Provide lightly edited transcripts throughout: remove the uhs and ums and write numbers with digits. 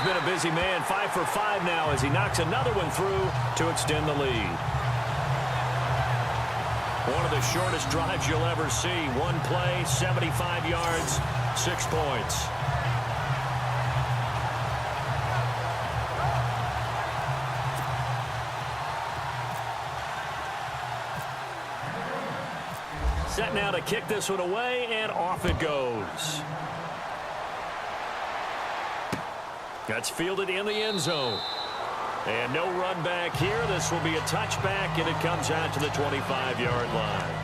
been a busy man. 5 for 5 now as he knocks another one through to extend the lead. One of the shortest drives you'll ever see. One play, 75 yards, 6 points. Set now to kick this one away, and off it goes. That's fielded in the end zone. And no run back here. This will be a touchback, and it comes out to the 25-yard line.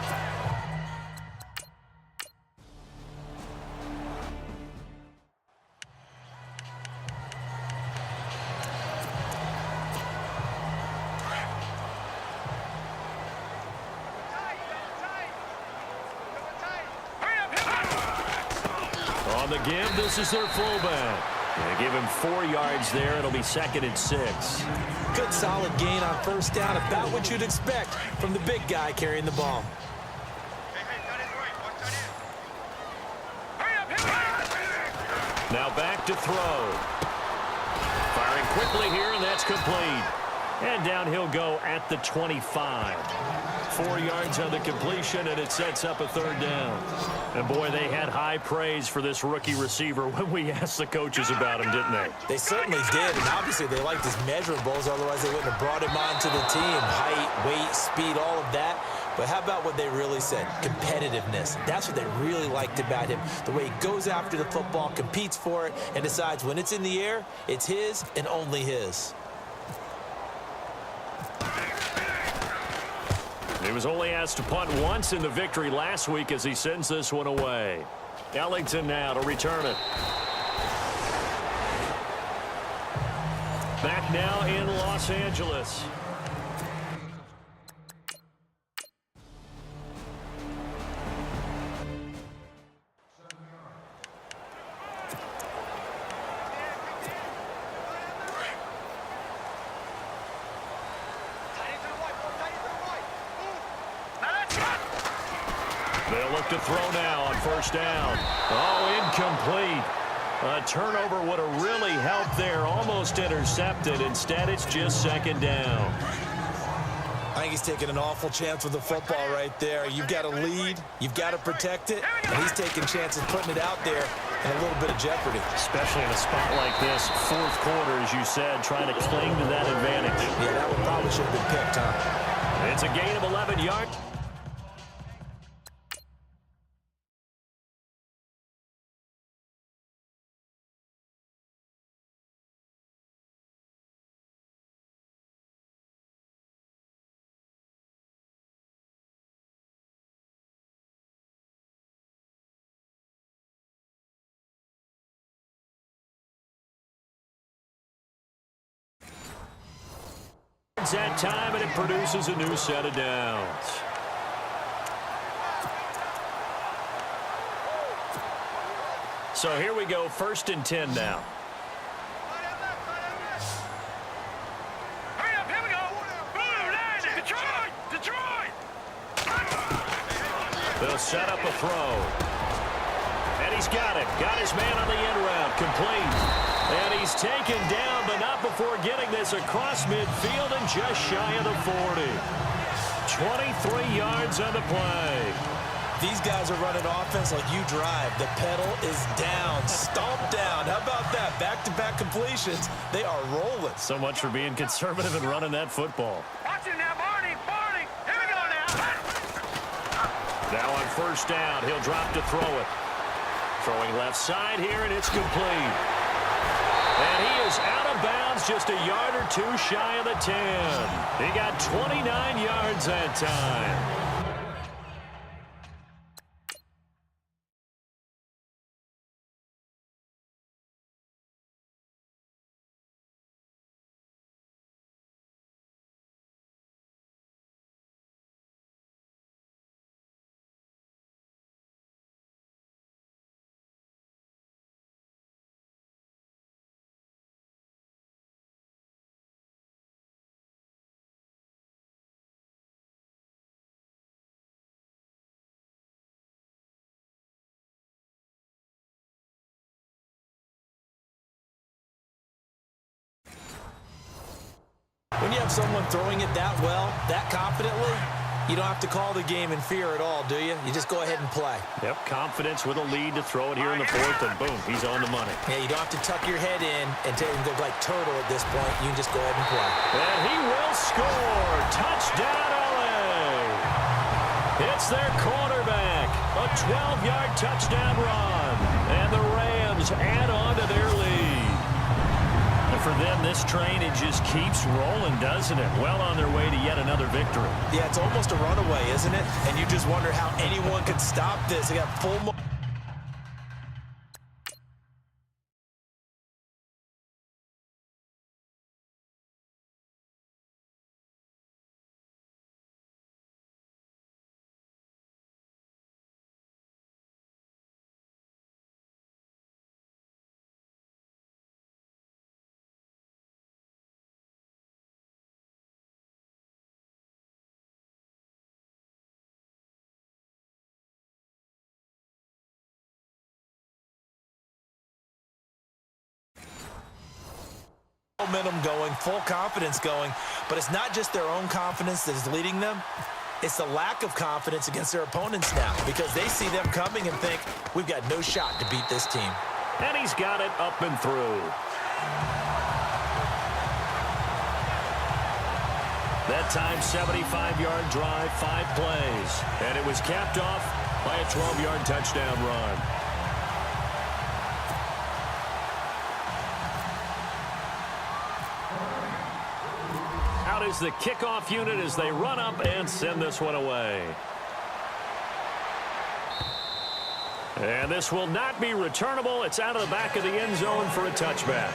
On the give, this is their fullback. They give him 4 yards there. It'll be 2nd and 6. Good solid gain on first down. About what you'd expect from the big guy carrying the ball. Now back to throw. Firing quickly here, and that's complete. And down he'll go at the 25. 4 yards on the completion, and it sets up a 3rd down. And, boy, they had high praise for this rookie receiver when we asked the coaches about him, didn't they? They certainly did, and obviously they liked his measurables. Otherwise, they wouldn't have brought him onto the team. Height, weight, speed, all of that. But how about what they really said? Competitiveness. That's what they really liked about him. The way he goes after the football, competes for it, and decides when it's in the air, it's his and only his. He was only asked to punt once in the victory last week as he sends this one away. Ellington now to return it. Back now in Los Angeles. They'll look to throw now on first down. Oh, incomplete. A turnover would have really helped there. Almost intercepted. Instead, it's just 2nd down. I think he's taking an awful chance with the football right there. You've got a lead. You've got to protect it. And he's taking chances putting it out there in a little bit of jeopardy. Especially in a spot like this, 4th quarter, as you said, trying to cling to that advantage. Yeah, that one probably should have been picked, huh? It's a gain of 11 yards. That time, and it produces a new set of downs. So here we go, 1st and 10 now. Hurry up, here we go. Detroit! They'll set up a throw. And he's got it. Got his man on the end route. Complete. And he's taken down, but not before getting this across midfield and just shy of the 40. 23 yards on the play. These guys are running offense like you drive. The pedal is down, stomped down. How about that? Back-to-back completions. They are rolling. So much for being conservative and running that football. Watch it now, Barney. Here we go now. Now on first down, he'll drop to throw it. Throwing left side here, and it's complete. And he is out of bounds, just a yard or 2 shy of the 10. He got 29 yards that time. When you have someone throwing it that well, that confidently, you don't have to call the game in fear at all, do you? You just go ahead and play. Yep, confidence with a lead to throw it here in the fourth, and boom, he's on the money. Yeah, you don't have to tuck your head in and go like turtle at this point. You can just go ahead and play. And he will score. Touchdown, LA. It's their quarterback. A 12-yard touchdown run. And the Rams add on to their lead. And for them, this train, it just keeps rolling, doesn't it? Well on their way to yet another victory. Yeah, it's almost a runaway, isn't it? And you just wonder how anyone could stop this. They got full momentum going, full confidence going, but it's not just their own confidence that is leading them. It's the lack of confidence against their opponents now because they see them coming and think, we've got no shot to beat this team. And he's got it up and through. That time, 75-yard drive, 5 plays. And it was capped off by a 12-yard touchdown run. Out is the kickoff unit as they run up and send this one away. And this will not be returnable. It's out of the back of the end zone for a touchback.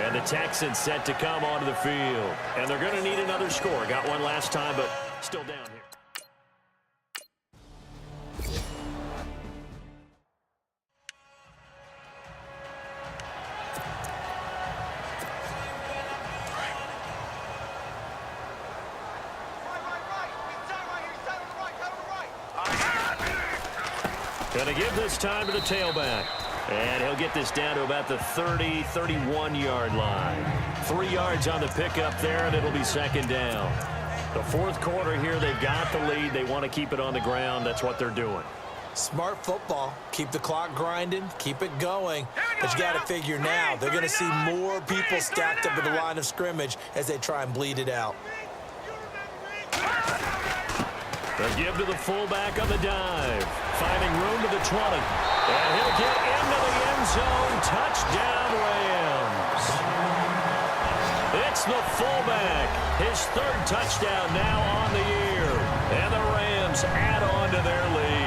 And the Texans set to come onto the field. And they're going to need another score. Got one last time, but still down here. Going to give this time to the tailback. And he'll get this down to about the 30, 31-yard line. 3 yards on the pickup there, and it'll be second down. The fourth quarter here, they've got the lead. They want to keep it on the ground. That's what they're doing. Smart football. Keep the clock grinding. Keep it going. But you got to figure now, they're going to see more people stacked up at the line of scrimmage as they try and bleed it out. The give to the fullback on the dive. Finding room to the 20. And he'll get into the end zone. Touchdown, Rams. It's the fullback. His 3rd touchdown now on the year. And the Rams add on to their lead.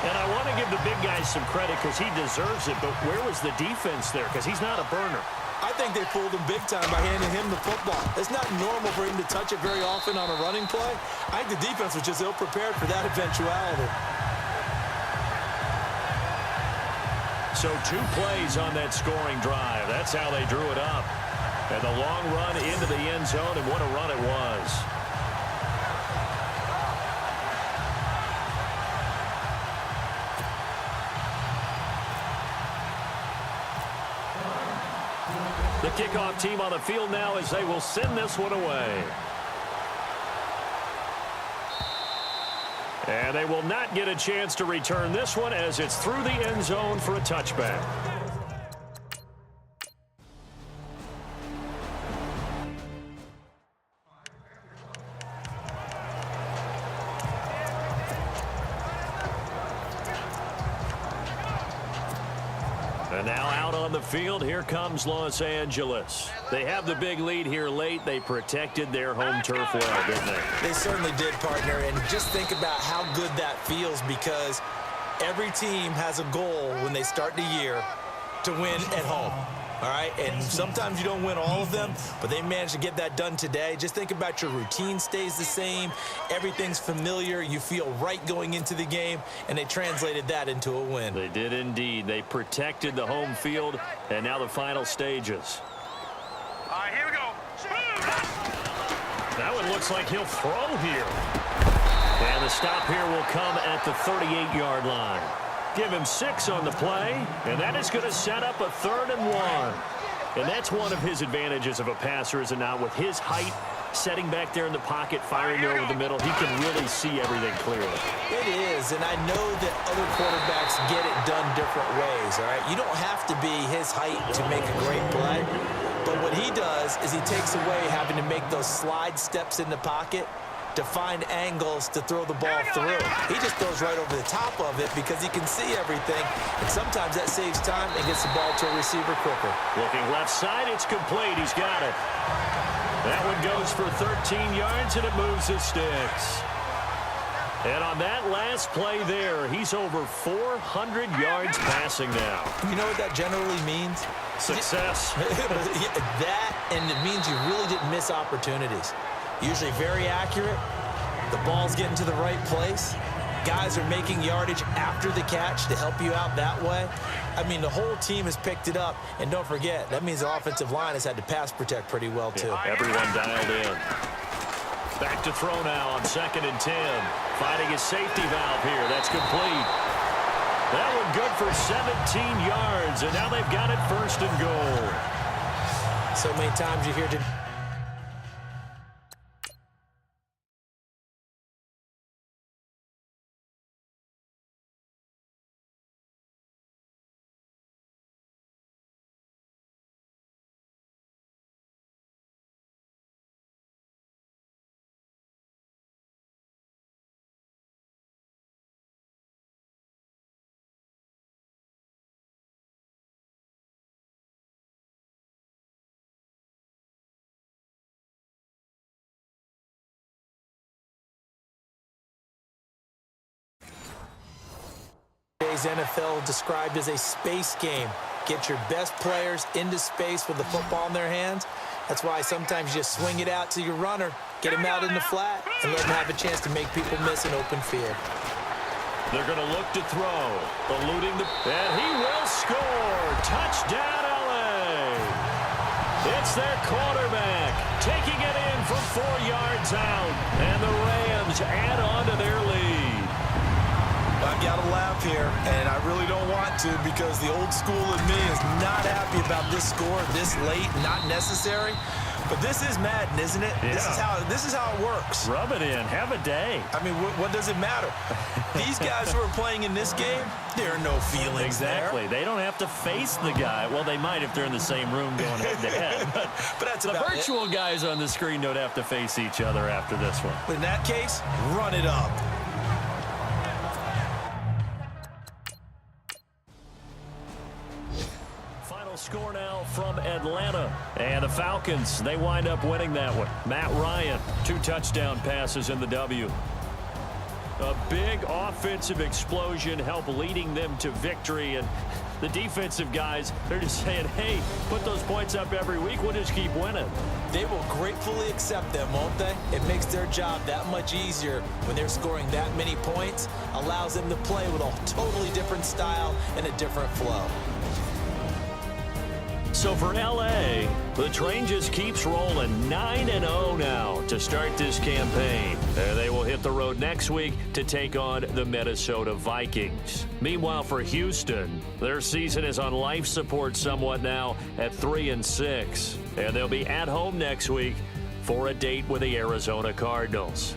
And I want to give the big guy some credit because he deserves it, but where was the defense there? Because he's not a burner. I think they fooled him big time by handing him the football. It's not normal for him to touch it very often on a running play. I think the defense was just ill-prepared for that eventuality. So 2 plays on that scoring drive. That's how they drew it up. And the long run into the end zone, and what a run it was. The kickoff team on the field now as they will send this one away. And they will not get a chance to return this one as it's through the end zone for a touchback. And now out on the field, here comes Los Angeles. They have the big lead here late. They protected their home turf well, didn't they? They certainly did, partner. And just think about how good that feels because every team has a goal when they start the year to win at home. All right, and sometimes you don't win all of them, but they managed to get that done today. Just think about your routine stays the same. Everything's familiar. You feel right going into the game, and they translated that into a win. They did indeed. They protected the home field, and now the final stages. All right, here we go. Now it looks like he'll throw here. And the stop here will come at the 38-yard line. Give him 6 on the play, and that is going to set up a 3rd and 1. And that's one of his advantages of a passer, is it not? With his height, setting back there in the pocket, firing over the middle, he can really see everything clearly. It is, and I know that other quarterbacks get it done different ways, all right? You don't have to be his height to make a great play, but what he does is he takes away having to make those slide steps in the pocket to find angles to throw the ball through. He just throws right over the top of it because he can see everything, and sometimes that saves time and gets the ball to a receiver quicker. Looking left side, it's complete. He's got it. That one goes for 13 yards, and it moves the sticks. And on that last play there, he's over 400 yards passing now. You know what that generally means? Success. That, and it means you really didn't miss opportunities. Usually very accurate. The ball's getting to the right place. Guys are making yardage after the catch to help you out that way. I mean, the whole team has picked it up. And don't forget, that means the offensive line has had to pass protect pretty well, too. Yeah, everyone dialed in. Back to throw now on 2nd and 10. Finding his safety valve here. That's complete. That one good for 17 yards. And now they've got it 1st and goal. So many times you hear to NFL described as a space game. Get your best players into space with the football in their hands. That's why sometimes you just swing it out to your runner, get him out in the flat, and let him have a chance to make people miss an open field. They're going to look to throw. Eluding the... And he will score. Touchdown, L.A. It's their quarterback taking it in from 4 yards out. And the Rams add on to their lead. I've got to laugh here, and I really don't want to because the old school in me is not happy about this score this late, not necessary. But this is Madden, isn't it? Yeah. This is how it works. Rub it in. Have a day. I mean, what does it matter? These guys who are playing in this game, there are no feelings exactly. there. They don't have to face the guy. Well, they might if they're in the same room going head-to-head. But that's the about virtual guys on the screen don't have to face each other after this one. In that case, run it up. Score now from Atlanta. And the Falcons, they wind up winning that one. Matt Ryan, 2 touchdown passes in the W. A big offensive explosion helped leading them to victory. And the defensive guys, they're just saying, hey, put those points up every week. We'll just keep winning. They will gratefully accept them, won't they? It makes their job that much easier when they're scoring that many points. Allows them to play with a totally different style and a different flow. So for L.A., the train just keeps rolling 9-0 now to start this campaign. They will hit the road next week to take on the Minnesota Vikings. Meanwhile, for Houston, their season is on life support somewhat now at 3-6. And they'll be at home next week for a date with the Arizona Cardinals.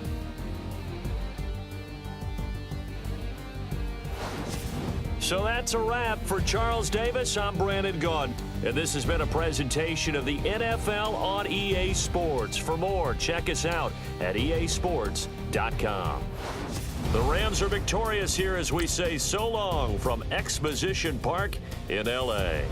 So that's a wrap. For Charles Davis, I'm Brandon Gaudin. And this has been a presentation of the NFL on EA Sports. For more, check us out at easports.com. The Rams are victorious here as we say so long from Exposition Park in L.A.